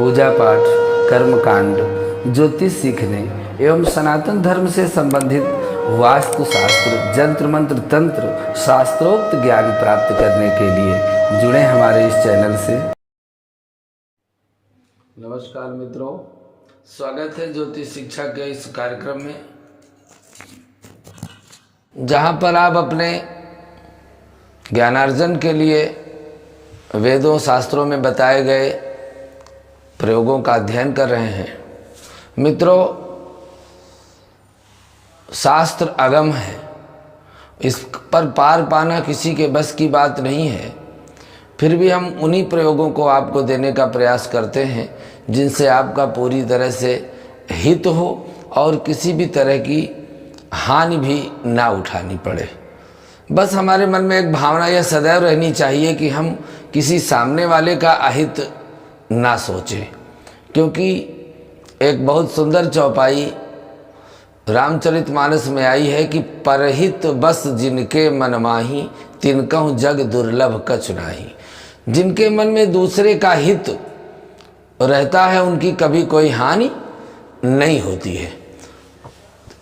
पूजा पाठ, कर्मकांड, ज्योतिष सीखने एवं सनातन धर्म से संबंधित वास्तुशास्त्र, जंत्र मंत्र, तंत्र, शास्त्रोक्त ज्ञान प्राप्त करने के लिए जुड़े हमारे इस चैनल से। नमस्कार मित्रों, स्वागत है ज्योतिष शिक्षा के इस कार्यक्रम में, जहाँ पर आप अपने ज्ञानार्जन के लिए वेदों शास्त्रों में बताए गए प्रयोगों का अध्ययन कर रहे हैं। मित्रों, शास्त्र अगम है, इस पर पार पाना किसी के बस की बात नहीं है। फिर भी हम उन्हीं प्रयोगों को आपको देने का प्रयास करते हैं जिनसे आपका पूरी तरह से हित हो और किसी भी तरह की हानि भी ना उठानी पड़े। बस हमारे मन में एक भावना यह सदैव रहनी चाहिए कि हम किसी सामने वाले का अहित ना सोचें, क्योंकि एक बहुत सुंदर चौपाई रामचरितमानस में आई है कि परहित बस जिनके मन माही, तिनकहु जग दुर्लभ कछु नाही। जिनके मन में दूसरे का हित रहता है उनकी कभी कोई हानि नहीं होती है।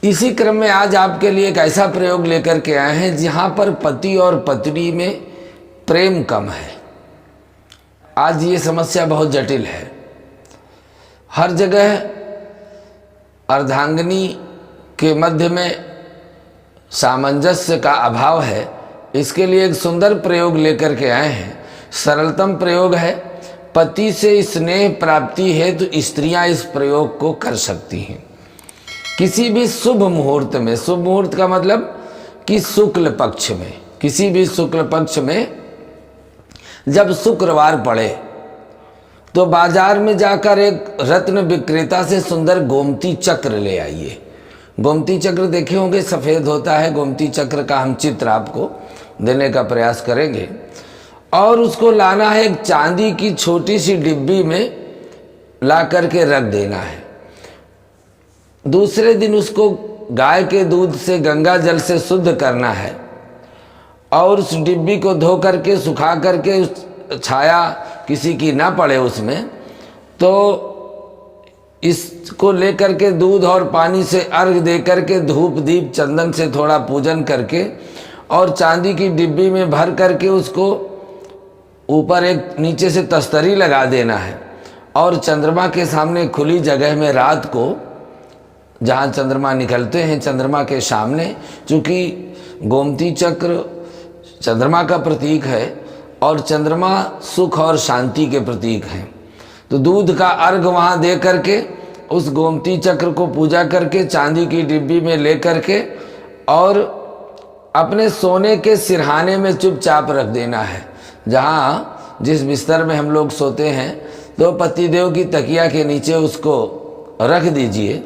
इसी क्रम में आज आपके लिए एक ऐसा प्रयोग लेकर के आए हैं जहाँ पर पति और पत्नी में प्रेम कम है। आज ये समस्या बहुत जटिल है। हर जगह अर्धांगिनी के मध्य में सामंजस्य का अभाव है। इसके लिए एक सुंदर प्रयोग लेकर के आए हैं। सरलतम प्रयोग है। पति से स्नेह प्राप्ति है तो स्त्रियां इस प्रयोग को कर सकती हैं। किसी भी शुभ मुहूर्त में, शुभ मुहूर्त का मतलब कि शुक्ल पक्ष में, किसी भी शुक्ल पक्ष में जब शुक्रवार पड़े तो बाजार में जाकर एक रत्न विक्रेता से सुंदर गोमती चक्र ले आइए। गोमती चक्र देखे होंगे, सफ़ेद होता है। गोमती चक्र का हम चित्र आपको देने का प्रयास करेंगे। और उसको लाना है एक चांदी की छोटी सी डिब्बी में, ला करके रख देना है। दूसरे दिन उसको गाय के दूध से, गंगा जल से शुद्ध करना है और उस डिब्बी को धो करके, सुखा करके, उस छाया किसी की ना पड़े उसमें, तो इसको लेकर के दूध और पानी से अर्घ दे करके, धूप दीप चंदन से थोड़ा पूजन करके और चांदी की डिब्बी में भर करके उसको ऊपर एक नीचे से तस्तरी लगा देना है और चंद्रमा के सामने खुली जगह में रात को, जहाँ चंद्रमा निकलते हैं, चंद्रमा के सामने, चूँकि गोमती चक्र चंद्रमा का प्रतीक है और चंद्रमा सुख और शांति के प्रतीक हैं, तो दूध का अर्घ वहाँ दे करके उस गोमती चक्र को पूजा करके चांदी की डिब्बी में ले करके और अपने सोने के सिरहाने में चुपचाप रख देना है। जहाँ जिस बिस्तर में हम लोग सोते हैं तो पतिदेव की तकिया के नीचे उसको रख दीजिए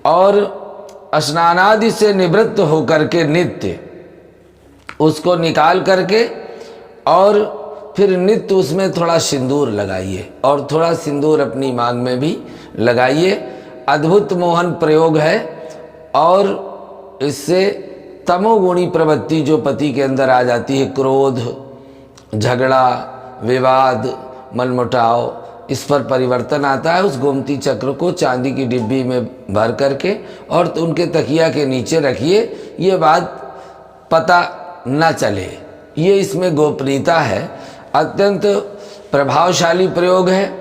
और स्नानादि से निवृत्त होकर के नित्य उसको निकाल करके और फिर नित्य उसमें थोड़ा सिंदूर लगाइए और थोड़ा सिंदूर अपनी मांग में भी लगाइए। अद्भुत मोहन प्रयोग है और इससे तमोगुणी प्रवृत्ति जो पति के अंदर आ जाती है, क्रोध, झगड़ा, विवाद, मनमुटाव, इस पर परिवर्तन आता है। उस गोमती चक्र को चांदी की डिब्बी में भर करके और उनके तकिया के नीचे रखिए। ये बात पता न चले, ये इसमें गोपनीयता है। अत्यंत प्रभावशाली प्रयोग है।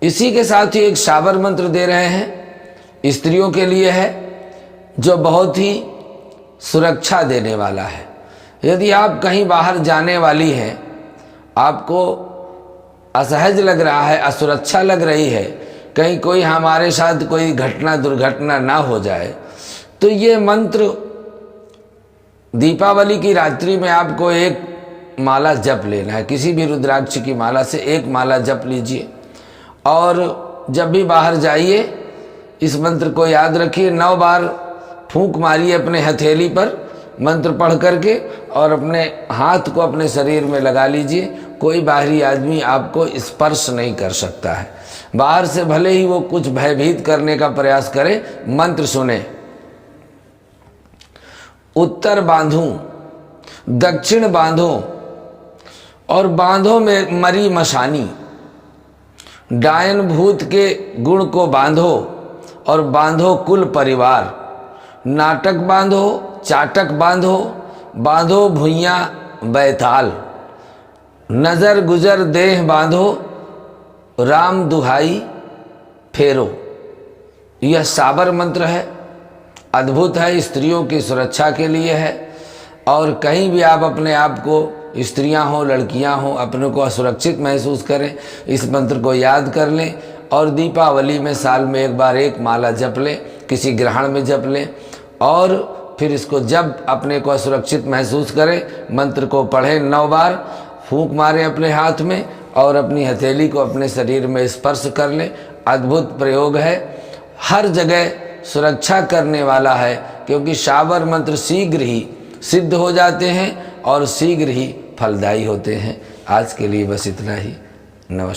इसी के साथ ही एक शाबर मंत्र दे रहे हैं, स्त्रियों के लिए है, जो बहुत ही सुरक्षा देने वाला है। यदि आप कहीं बाहर जाने वाली हैं, आपको असहज लग रहा है, असुरक्षा लग रही है, कहीं कोई हमारे साथ कोई घटना दुर्घटना ना हो जाए, तो ये मंत्र दीपावली की रात्रि में आपको एक माला जप लेना है। किसी भी रुद्राक्ष की माला से एक माला जप लीजिए और जब भी बाहर जाइए इस मंत्र को याद रखिए। 9 बार फूंक मारिए अपने हथेली पर मंत्र पढ़ करके और अपने हाथ को अपने शरीर में लगा लीजिए। कोई बाहरी आदमी आपको स्पर्श नहीं कर सकता है। बाहर से भले ही वो कुछ भयभीत करने का प्रयास करे, मंत्र सुने। उत्तर बांधूं, दक्षिण बांधो और बांधो में मरी मशानी, डायन भूत के गुण को बांधो और बांधो कुल परिवार। नाटक बांधो, चाटक बांधो, बांधो भुइयाँ बैताल। नज़र गुजर देह बांधो, राम दुहाई फेरो। यह साबर मंत्र है, अद्भुत है, स्त्रियों की सुरक्षा के लिए है। और कहीं भी आप अपने आप को, स्त्रियां हो लड़कियां हो, अपने को असुरक्षित महसूस करें, इस मंत्र को याद कर लें और दीपावली में साल में एक बार एक माला जप लें, किसी ग्रहण में जप लें। और फिर इसको जब अपने को असुरक्षित महसूस करें, मंत्र को पढ़ें 9 बार, फूंक मारें अपने हाथ में और अपनी हथेली को अपने शरीर में स्पर्श कर लें। अद्भुत प्रयोग है, हर जगह सुरक्षा करने वाला है, क्योंकि शाबर मंत्र शीघ्र ही सिद्ध हो जाते हैं और शीघ्र ही फलदायी होते हैं। आज के लिए बस इतना ही। नमस्कार।